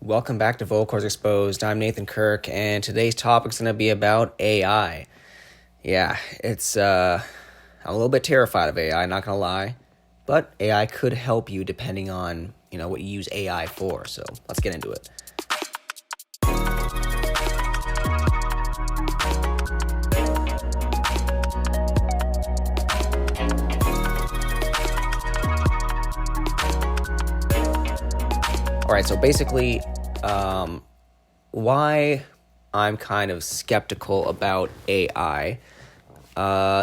Welcome back to Vocals Exposed. I'm Nathan Kirk, and today's topic is going to be about AI. Yeah, I'm a little bit terrified of AI, not going to lie, but AI could help you depending on, what you use AI for, so let's get into it. All right, so basically, why I'm kind of skeptical about AI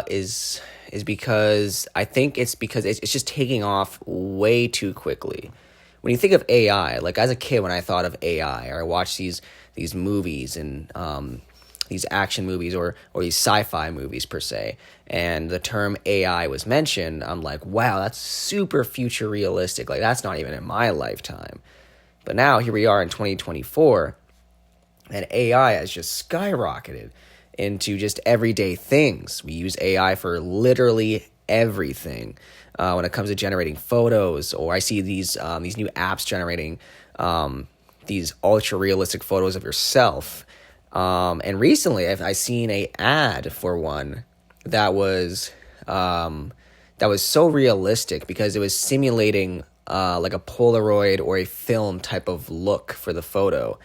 is because I think it's because it's just taking off way too quickly. When you think of AI, like as a kid, when I thought of AI, or I watched these movies and these action movies or these sci-fi movies per se, and the term AI was mentioned, I'm like, wow, that's super future realistic. Like that's not even in my lifetime. But now here we are in 2024, and AI has just skyrocketed into just everyday things. We use AI for literally everything. When it comes to generating photos, or I see these new apps generating these ultra realistic photos of yourself. And recently, I seen a ad for one that was so realistic because it was simulating like a Polaroid or a film type of look for the photo.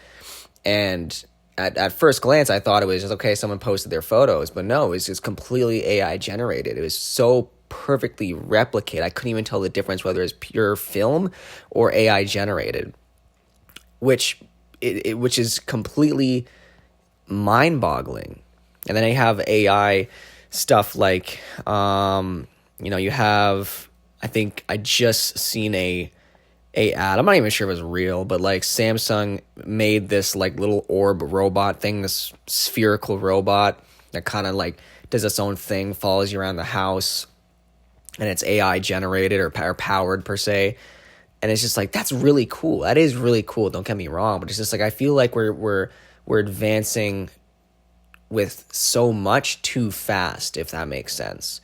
And at first glance, I thought it was just, okay, someone posted their photos. But no, it's just completely AI generated. It was so perfectly replicated. I couldn't even tell the difference whether it's pure film or AI generated, which is completely mind-boggling. And then I have AI stuff like, you have... I think I just seen a ad. I'm not even sure if it was real, but like Samsung made this like little orb robot thing, this spherical robot that kind of like does its own thing, follows you around the house, and it's AI generated or powered per se. And it's just like, that's really cool. That is really cool. Don't get me wrong, but it's just like I feel like we're advancing with so much too fast, if that makes sense.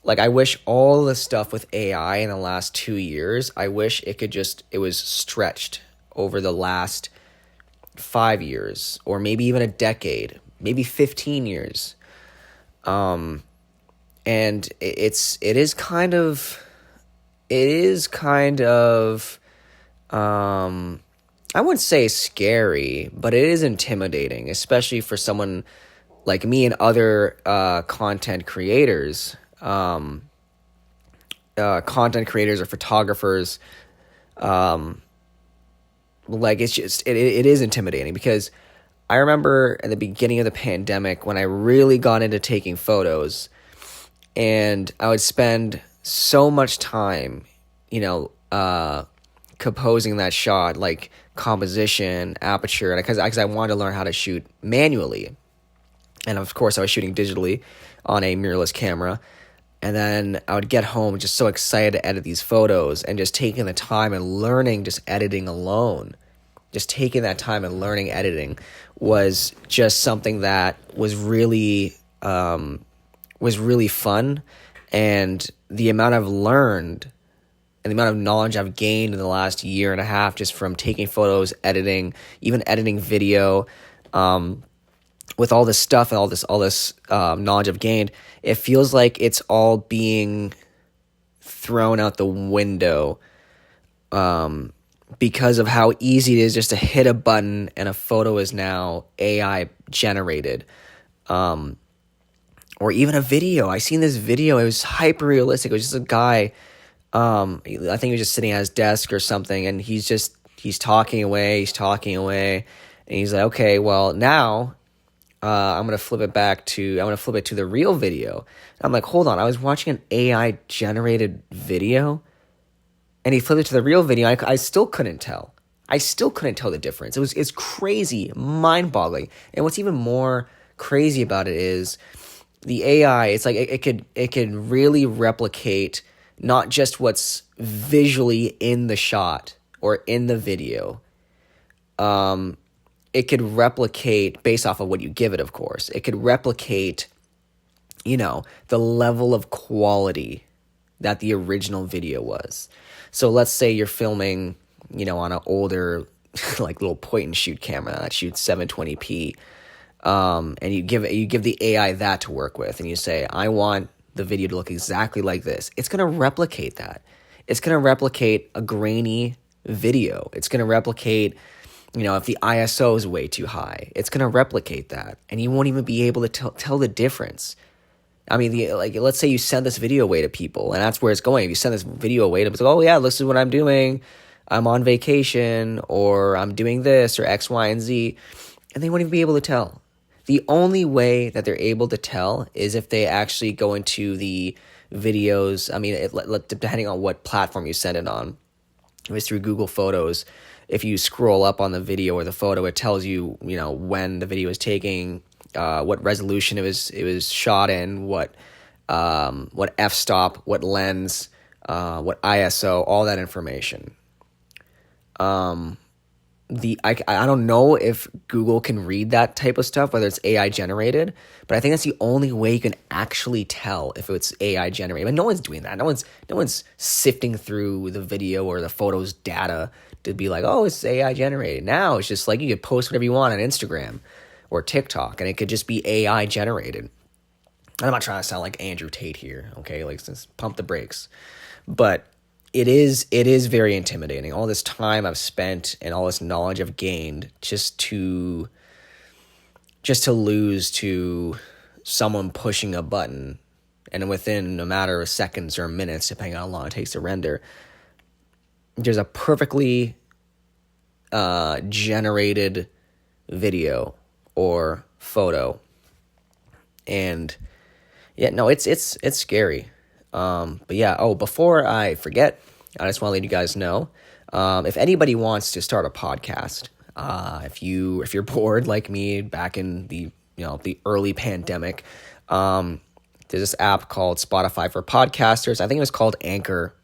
Like, I wish all the stuff with AI in the last 2 years, I wish it was stretched over the last 5 years, or maybe even a decade, maybe 15 years. And it is kind of, I wouldn't say scary, but it is intimidating, especially for someone like me and other content creators. Content creators or photographers, like it's just it is intimidating because I remember at the beginning of the pandemic when I really got into taking photos, and I would spend so much time, composing that shot, like composition, aperture, and because I wanted to learn how to shoot manually, and of course I was shooting digitally on a mirrorless camera. And then I would get home just so excited to edit these photos, and just taking the time and learning just editing alone. Just taking that time and learning editing was just something that was really fun. And the amount I've learned and the amount of knowledge I've gained in the last year and a half just from taking photos, editing, even editing video, with all this stuff and all this knowledge I've gained, it feels like it's all being thrown out the window because of how easy it is just to hit a button and a photo is now AI generated. Or even a video. I seen this video. It was hyper realistic. It was just a guy. I think he was just sitting at his desk or something, and he's talking away. And he's like, okay, well now. I'm gonna flip it to the real video. I'm like, hold on, I was watching an AI generated video, and he flipped it to the real video. I still couldn't tell. The difference. It's crazy, mind boggling. And what's even more crazy about it is the AI. It's like it could really replicate not just what's visually in the shot or in the video. It could replicate, based off of what you give it, of course, it could replicate, the level of quality that the original video was. So let's say you're filming, on an older like little point and shoot camera that shoots 720p. And you give the AI that to work with, and you say, I want the video to look exactly like this. It's going to replicate that. It's going to replicate a grainy video. It's going to replicate, if the ISO is way too high, it's going to replicate that, and you won't even be able to tell the difference. I mean, let's say you send this video away to people, and that's where it's going. If you send this video away to people, oh yeah, this is what I'm doing. I'm on vacation, or I'm doing this, or X, Y, and Z, and they won't even be able to tell. The only way that they're able to tell is if they actually go into the videos. I mean, depending on what platform you send it on. If it's through Google Photos, if you scroll up on the video or the photo, it tells you, when the video is taking, what resolution it was shot in, what f-stop, what lens, what ISO, all that information. I don't know if Google can read that type of stuff, whether it's AI generated, but I think that's the only way you can actually tell if it's AI generated. But no one's doing that. No one's sifting through the video or the photos data to be like, oh, it's AI generated. Now it's just like you could post whatever you want on Instagram or TikTok, and it could just be AI generated. I'm not trying to sound like Andrew Tate here, okay? Like, just pump the brakes. But it is very intimidating. All this time I've spent and all this knowledge I've gained just to lose to someone pushing a button, and within a matter of seconds or minutes, depending on how long it takes to render, there's a perfectly generated video or photo. And yeah, no, it's scary. But yeah, before I forget, I just want to let you guys know, if anybody wants to start a podcast, if you're bored like me back in the early pandemic, there's this app called Spotify for podcasters. I think it was called Anchor,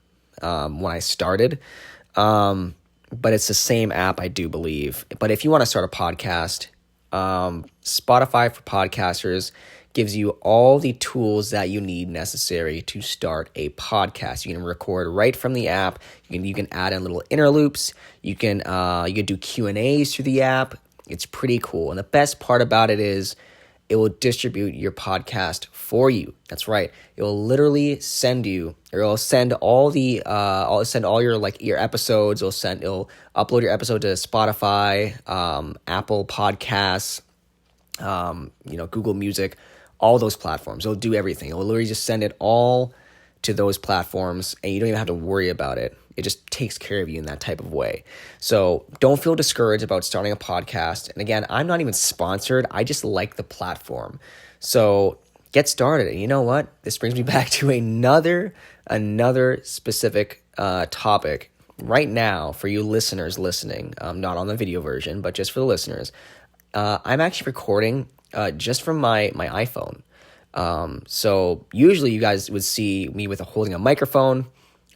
when I started. But it's the same app, I do believe. But if you want to start a podcast, Spotify for podcasters gives you all the tools that you need necessary to start a podcast. You can record right from the app. You can add in little interloops. You can do Q&As through the app. It's pretty cool. And the best part about it is it will distribute your podcast for you. That's right. It will literally send you, or it'll send all your your episodes. It'll upload your episode to Spotify, Apple Podcasts, Google Music, all those platforms. It'll do everything. It'll literally just send it all to those platforms, and you don't even have to worry about it. It just takes care of you in that type of way. So don't feel discouraged about starting a podcast. And again, I'm not even sponsored. I just like the platform. So get started. And you know what? This brings me back to another specific topic right now for you listeners listening. Not on the video version, but just for the listeners. I'm actually recording just from my iPhone. So usually you guys would see me holding a microphone,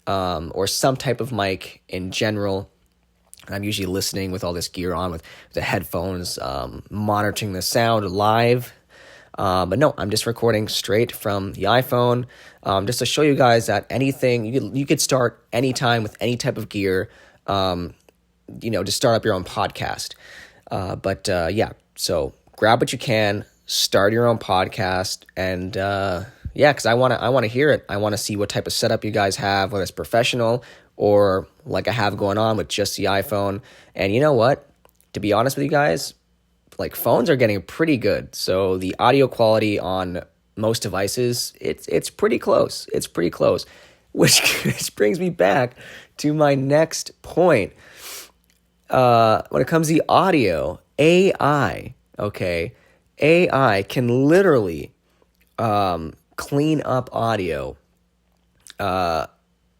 or some type of mic in general. I'm usually listening with all this gear on, with the headphones, monitoring the sound live. But no, I'm just recording straight from the iPhone, just to show you guys that anything, you could start anytime with any type of gear, to start up your own podcast. Yeah, so grab what you can, start your own podcast, and because I want to hear it. I want to see what type of setup you guys have, whether it's professional or like I have going on with just the iPhone. And you know what? To be honest with you guys, like, phones are getting pretty good. So the audio quality on most devices, it's pretty close. It's pretty close, which brings me back to my next point. When it comes to the audio, AI, okay? AI can literally clean up audio.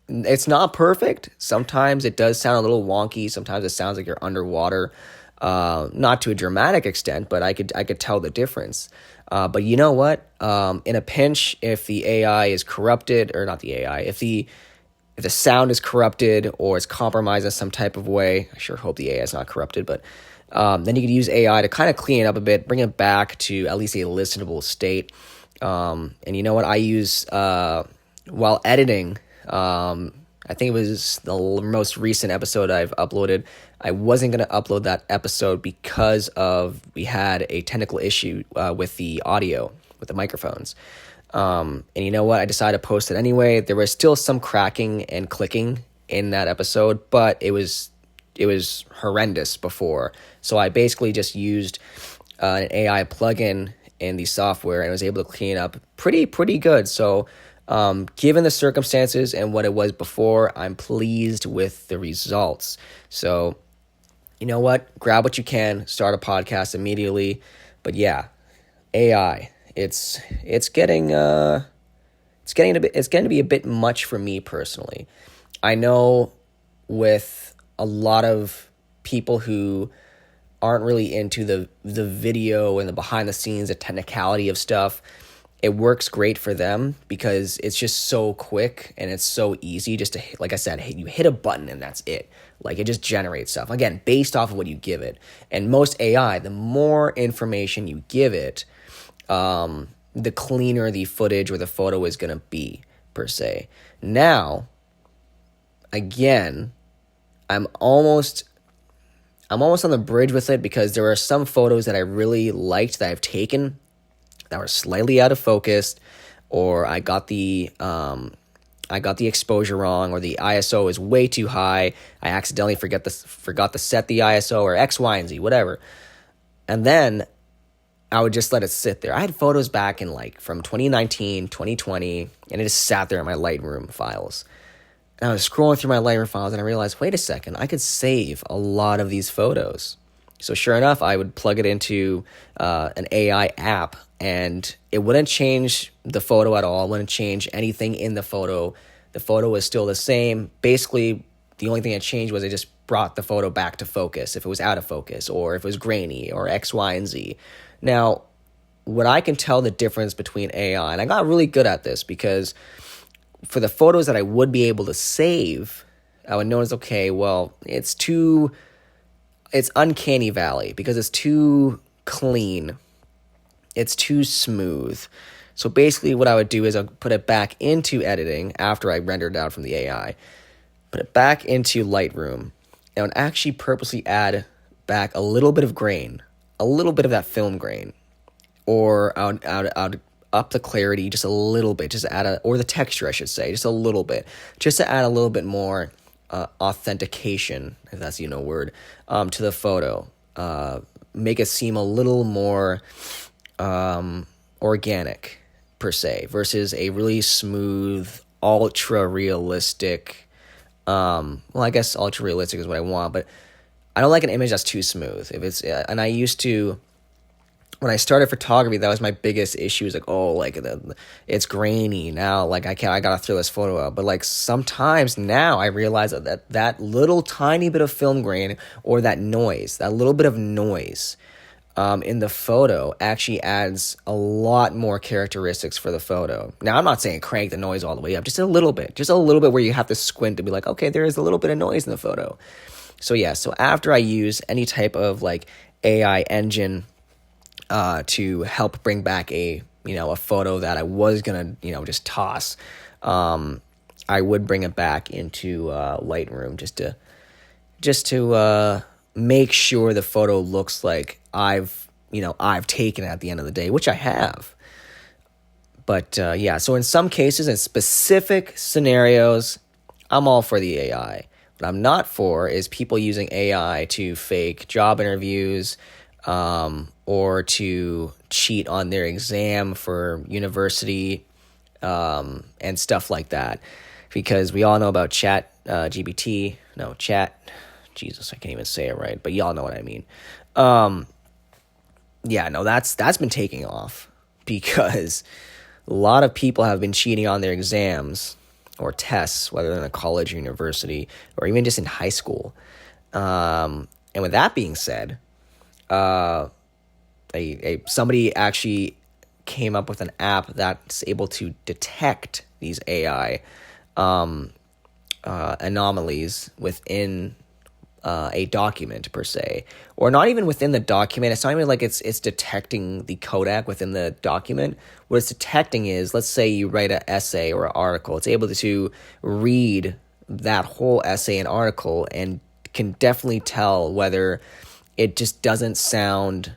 It's not perfect. Sometimes it does sound a little wonky. Sometimes it sounds like you're underwater. Not to a dramatic extent, but I could tell the difference. But you know what? In a pinch, if the AI is corrupted, or not the AI, if the sound is corrupted or is compromised in some type of way, I sure hope the AI is not corrupted, but then you could use AI to kind of clean it up a bit, bring it back to at least a listenable state. And you know what I use while editing? I I think it was the most recent episode I've uploaded. I wasn't going to upload that episode because we had a technical issue with the audio, with the microphones. And you know what? I decided to post it anyway. There was still some cracking and clicking in that episode, but it was horrendous before. So I basically just used an AI plugin in the software and was able to clean it up pretty good. So given the circumstances and what it was before, I'm pleased with the results. So you know what? Grab what you can, start a podcast immediately. But yeah, AI. It's getting to be a bit much for me personally. I know with a lot of people who aren't really into the video and the behind the scenes, the technicality of stuff, it works great for them because it's just so quick and it's so easy just to, like I said, you hit a button and that's it. Like, it just generates stuff. Again, based off of what you give it. And most AI, the more information you give it, the cleaner the footage or the photo is going to be, per se. Now, again, I'm almost on the bridge with it because there are some photos that I really liked that I've taken that were slightly out of focus, or I got the exposure wrong, or the ISO is way too high. I accidentally forgot to set the ISO, or X, Y, and Z, whatever. And then I would just let it sit there. I had photos back in from 2019, 2020, and it just sat there in my Lightroom files. And I was scrolling through my Lightroom files and I realized, wait a second, I could save a lot of these photos. So sure enough, I would plug it into an AI app and it wouldn't change the photo at all. It wouldn't change anything in the photo. The photo was still the same. Basically, the only thing that changed was it just brought the photo back to focus if it was out of focus or if it was grainy or X, Y, and Z. Now, what I can tell the difference between AI, and I got really good at this because for the photos that I would be able to save, I would notice, okay, well, it's uncanny valley because it's too clean. It's too smooth. So basically what I would do is I'll put it back into editing after I rendered it out from the AI, put it back into Lightroom, and I would actually purposely add back a little bit of grain, a little bit of that film grain, or I would up the clarity just a little bit, just add or the texture, I should say, just a little bit, just to add a little bit more authentication, if that's word, to the photo. Make it seem a little more organic, per se, versus a really smooth, ultra realistic. Well, I guess ultra realistic is what I want, but I don't like an image that's too smooth. If it's and I used to. When I started photography, that was my biggest issue. It was it's grainy now. I gotta throw this photo out. But sometimes now I realize that little tiny bit of film grain or that little bit of noise, in the photo actually adds a lot more characteristics for the photo. Now I'm not saying crank the noise all the way up, just a little bit where you have to squint to be like, okay, there is a little bit of noise in the photo. So yeah, so after I use any type of AI engine to help bring back a photo that I was gonna just toss, I would bring it back into Lightroom just to make sure the photo looks like I've taken it at the end of the day, which I have. But yeah, so in some cases, in specific scenarios, I'm all for the AI. What I'm not for is people using AI to fake job interviews, or to cheat on their exam for university, and stuff like that. Because we all know about Jesus, I can't even say it right, but y'all know what I mean. Yeah, no, that's been taking off because a lot of people have been cheating on their exams or tests, whether in a college or university, or even just in high school. And with that being said, somebody actually came up with an app that's able to detect these AI anomalies within a document, per se, or not even within the document. It's not even it's detecting the codec within the document. What it's detecting is, let's say you write an essay or an article, it's able to read that whole essay and article and can definitely tell whether it just doesn't sound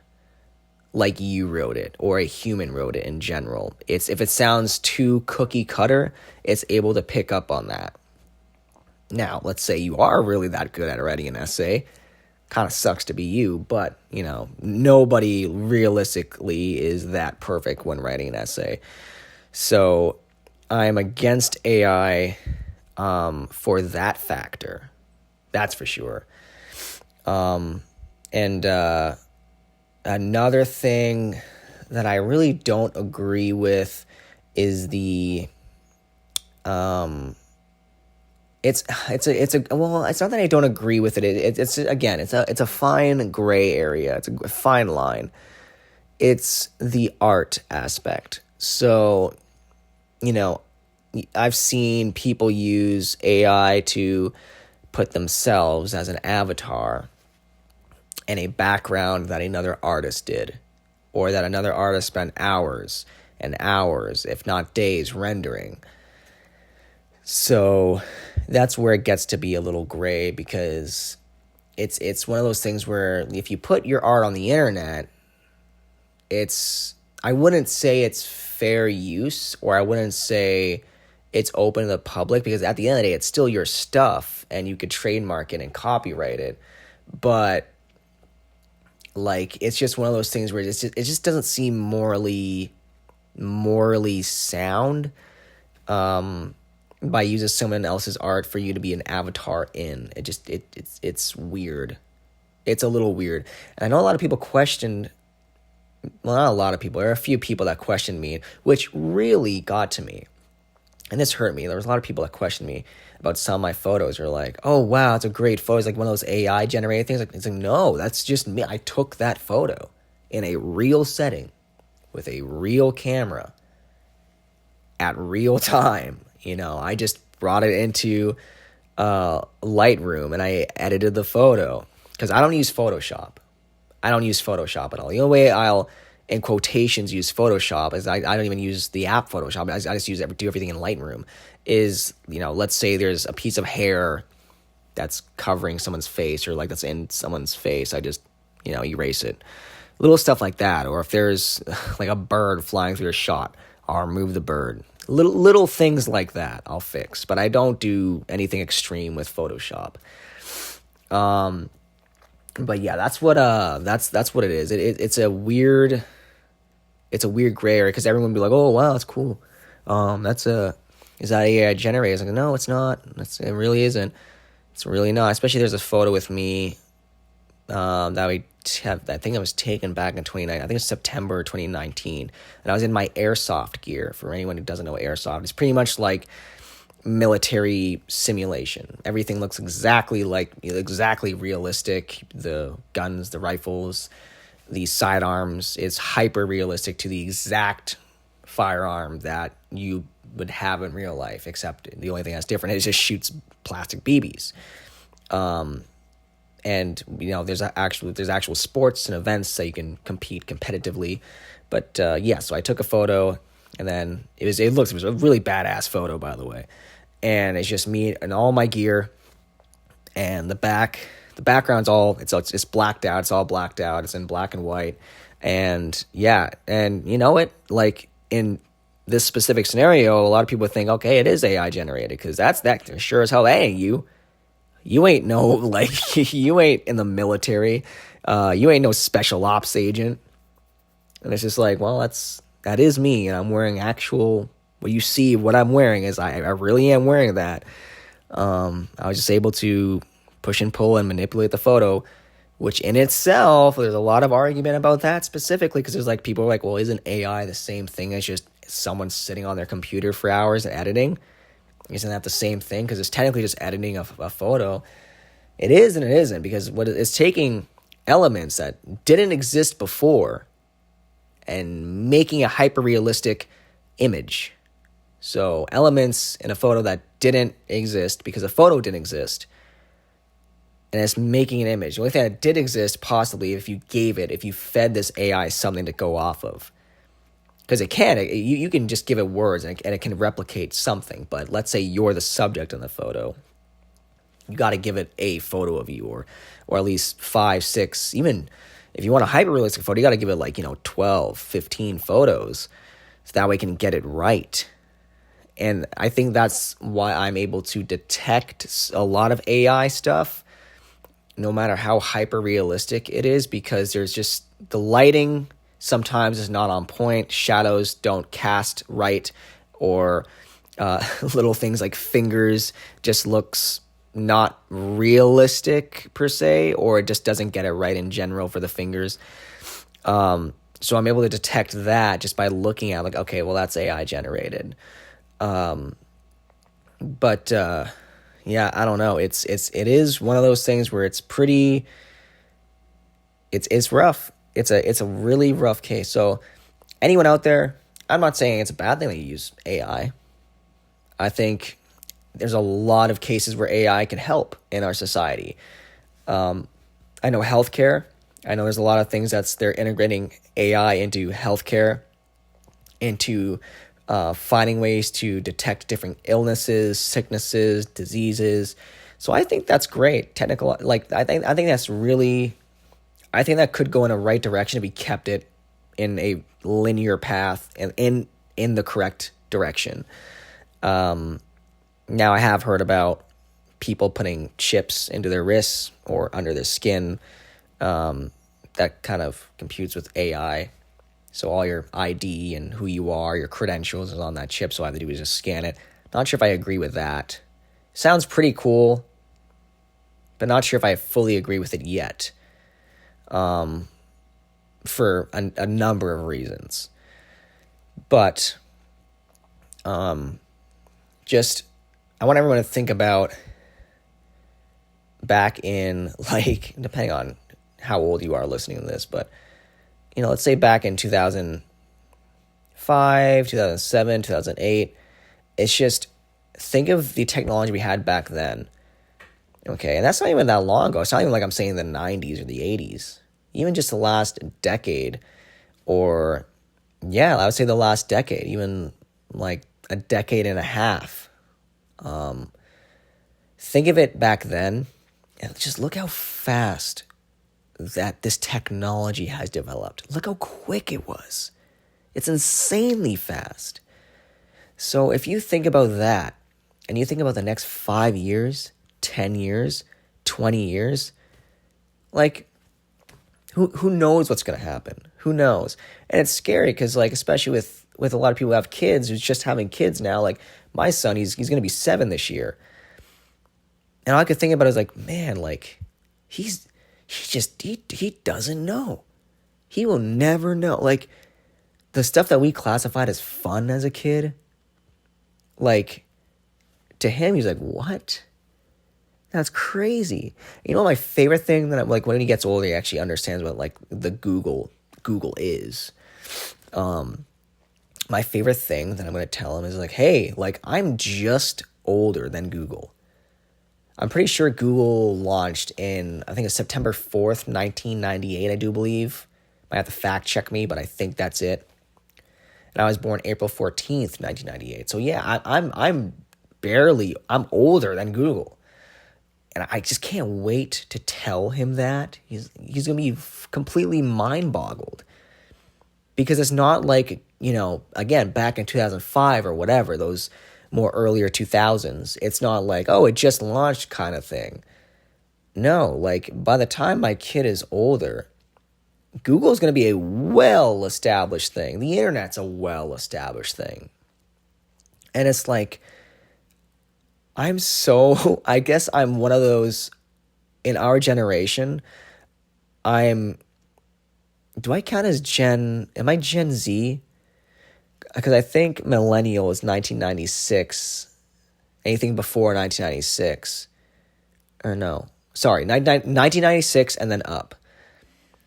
like you wrote it or a human wrote it in general. If it sounds too cookie cutter, it's able to pick up on that. Now, let's say you are really that good at writing an essay. Kind of sucks to be you, but, nobody realistically is that perfect when writing an essay. So I'm against AI for that factor. That's for sure. And another thing that I really don't agree with is the it's not that I don't agree with it. It's a fine gray area. It's a fine line. It's the art aspect. So, I've seen people use AI to put themselves as an avatar in a background that another artist did, or that another artist spent hours and hours, if not days, rendering. So that's where it gets to be a little gray, because it's one of those things where if you put your art on the internet, I wouldn't say it's fair use, or I wouldn't say it's open to the public, because at the end of the day, it's still your stuff and you could trademark it and copyright it. But it's just one of those things where it just doesn't seem morally sound by using someone else's art for you to be an avatar in. It's weird. It's a little weird. And I know a lot of people questioned. Well, not a lot of people. There are a few people that questioned me, which really got to me. And this hurt me. There was a lot of people that questioned me about some of my photos. They're like, oh, wow, it's a great photo. It's like one of those AI generated things. It's like, no, that's just me. I took that photo in a real setting with a real camera at real time. I just brought it into Lightroom and I edited the photo, because I don't use Photoshop. I don't use Photoshop at all. The only way I'll, in quotations, use Photoshop is I don't even use the app Photoshop. I just do everything in Lightroom. Is, let's say there's a piece of hair that's covering someone's face, or that's in someone's face. I just, erase it. Little stuff like that. Or if there's a bird flying through a shot, I'll remove the bird. Little things like that I'll fix. But I don't do anything extreme with Photoshop. But yeah, that's what it is. It's a weird gray area, because everyone would be like, oh wow, that's cool. Is that AI generated? It's like, no, it's not. It really isn't. It's really not. Especially there's a photo with me that we have. I think it was taken back in 2019. I think it's September 2019, and I was in my airsoft gear. For anyone who doesn't know airsoft, it's pretty much like military simulation. Everything looks exactly realistic. The guns, the rifles, the sidearms is hyper realistic to the exact firearm that you would have in real life, except the only thing that's different is it just shoots plastic BBs. And there's actual sports and events that you can compete competitively. But so I took a photo, and then it was a really badass photo, by the way. And it's just me and all my gear, and the background's it's blacked out. It's all blacked out. It's in black and white. And yeah, and in this specific scenario, a lot of people think, okay, it is AI generated, because that sure as hell ain't you. You ain't you ain't in the military. You ain't no special ops agent. And it's just like, well, that is me, and I'm wearing actual. What you see, what I'm wearing is I really am wearing that. I was just able to push and pull and manipulate the photo, which in itself, there's a lot of argument about that specifically, because there's people are like, well, isn't AI the same thing as just someone sitting on their computer for hours and editing? Isn't that the same thing? Because it's technically just editing a photo. It is and it isn't, because it's taking elements that didn't exist before and making a hyper-realistic image. So elements in a photo that didn't exist because a photo didn't exist, and it's making an image. The only thing that did exist, possibly, if you fed this AI something to go off of. Because you can just give it words, and it can replicate something. But let's say you're the subject in the photo. you got to give it a photo of you, or at least 5, 6, even if you want a hyper realistic photo, you got to give it like, 12, 15 photos, so that way you can get it right. And I think that's why I'm able to detect a lot of AI stuff, no matter how hyper realistic it is, because there's just the lighting sometimes is not on point, shadows don't cast right, or little things like fingers just looks not realistic per se, or it just doesn't get it right in general for the fingers. So I'm able to detect that just by looking at, like, okay, well, that's AI generated. But yeah, I don't know. It is one of those things where it's pretty. It's rough. It's a really rough case. So anyone out there, I'm not saying it's a bad thing that you use AI. I think there's a lot of cases where AI can help in our society. I know healthcare. I know there's a lot of things they're integrating AI into healthcare, into finding ways to detect different illnesses, sicknesses, diseases. So I think that's great. Technical, like I think that's really, I think that could go in a right direction if we kept it in a linear path and in the correct direction. Now I have heard about people putting chips into their wrists or under their skin, that kind of computes with AI. So all your ID and who you are, your credentials is on that chip. So all I have to do is just scan it. Not sure if I agree with that. Sounds pretty cool, but not sure if I fully agree with it yet. For a number of reasons. But just I want everyone to think about back in, like, depending on how old you are listening to this, but let's say back in 2005, 2007, 2008, it's just, think of the technology we had back then. Okay, and that's not even that long ago. It's not even like I'm saying the 90s or the 80s. Even just the last decade, or, yeah, I would say the last decade, even like a decade and a half. Think of it back then, and just look how fast that this technology has developed. Look how quick it was. It's insanely fast. So if you think about that, and you think about the next 5 years, 10 years, 20 years, like, who knows what's going to happen? Who knows? And it's scary because, like, especially with a lot of people who have kids, who's just having kids now, like my son, he's going to be 7 this year. And all I could think about is, like, man, like, he doesn't know. He will never know. Like, the stuff that we classified as fun as a kid, like, to him, he's like, what? That's crazy. My favorite thing that, like, when he gets older, he actually understands what, like, the Google is. My favorite thing that I'm going to tell him is, like, hey, like, I'm just older than Google. I'm pretty sure Google launched in, I think it's September 4th, 1998, I do believe. Might have to fact check me, but I think that's it. And I was born April 14th, 1998. So yeah, I'm older than Google. And I just can't wait to tell him that. He's going to be completely mind-boggled. Because it's not like, again, back in 2005 or whatever, those more earlier 2000s, it's not like, oh, it just launched kind of thing. No, like, by the time my kid is older, Google's going to be a well-established thing. The internet's a well-established thing. And it's like, I guess I'm one of those, in our generation, do I count as am I Gen Z? Because I think millennial is 1996. Anything before 1996. Or no. Sorry, 1996 and then up.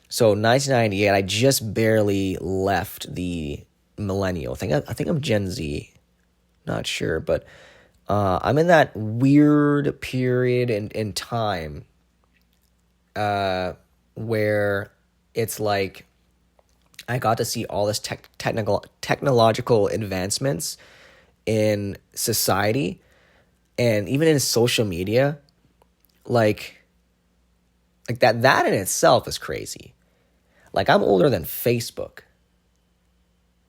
So 1998, I just barely left the millennial thing. I think I'm Gen Z. Not sure, but I'm in that weird period in time where it's like I got to see all this technological advancements in society and even in social media. like that in itself is crazy. Like, I'm older than Facebook,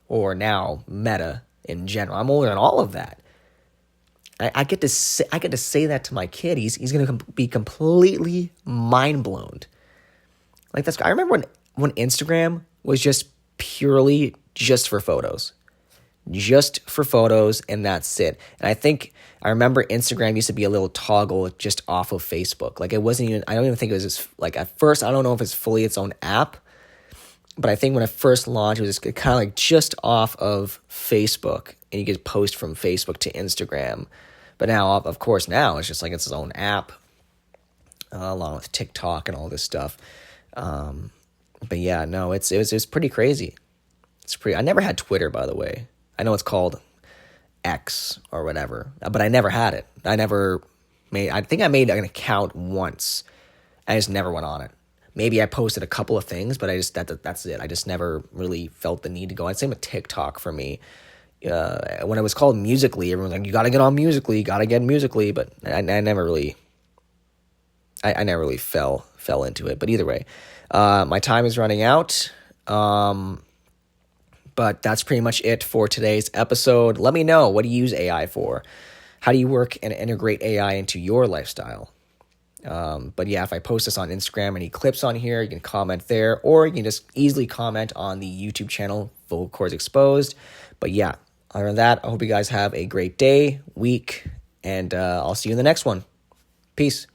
or now Meta in general. I'm older than all of that. I get to say that to my kid. He's gonna be completely mind blown. Like, I remember when Instagram was just purely just for photos. Just for photos, and that's it. And I remember Instagram used to be a little toggle just off of Facebook. Like, it wasn't even, I don't even think it was just, like, at first, I don't know if it's fully its own app, but I think when it first launched, it was kind of like just off of Facebook, and you could post from Facebook to Instagram. But now, of course, now it's just like it's its own app, along with TikTok and all this stuff. But yeah, no, it was pretty crazy. I never had Twitter, by the way. I know it's called X or whatever, but I never had it. I think I made an account once. I just never went on it. Maybe I posted a couple of things, but that's it. I just never really felt the need to go on. Same with TikTok for me. When it was called Musical.ly, everyone was like, you got to get on Musical.ly, you got to get Musical.ly, but I never really fell into it. But either way, my time is running out. But that's pretty much it for today's episode. Let me know, what do you use AI for? How do you work and integrate AI into your lifestyle? But yeah, if I post this on Instagram, any clips on here, you can comment there, or you can just easily comment on the YouTube channel, Vocal Cords Exposed. But yeah, other than that, I hope you guys have a great day, week, and I'll see you in the next one. Peace.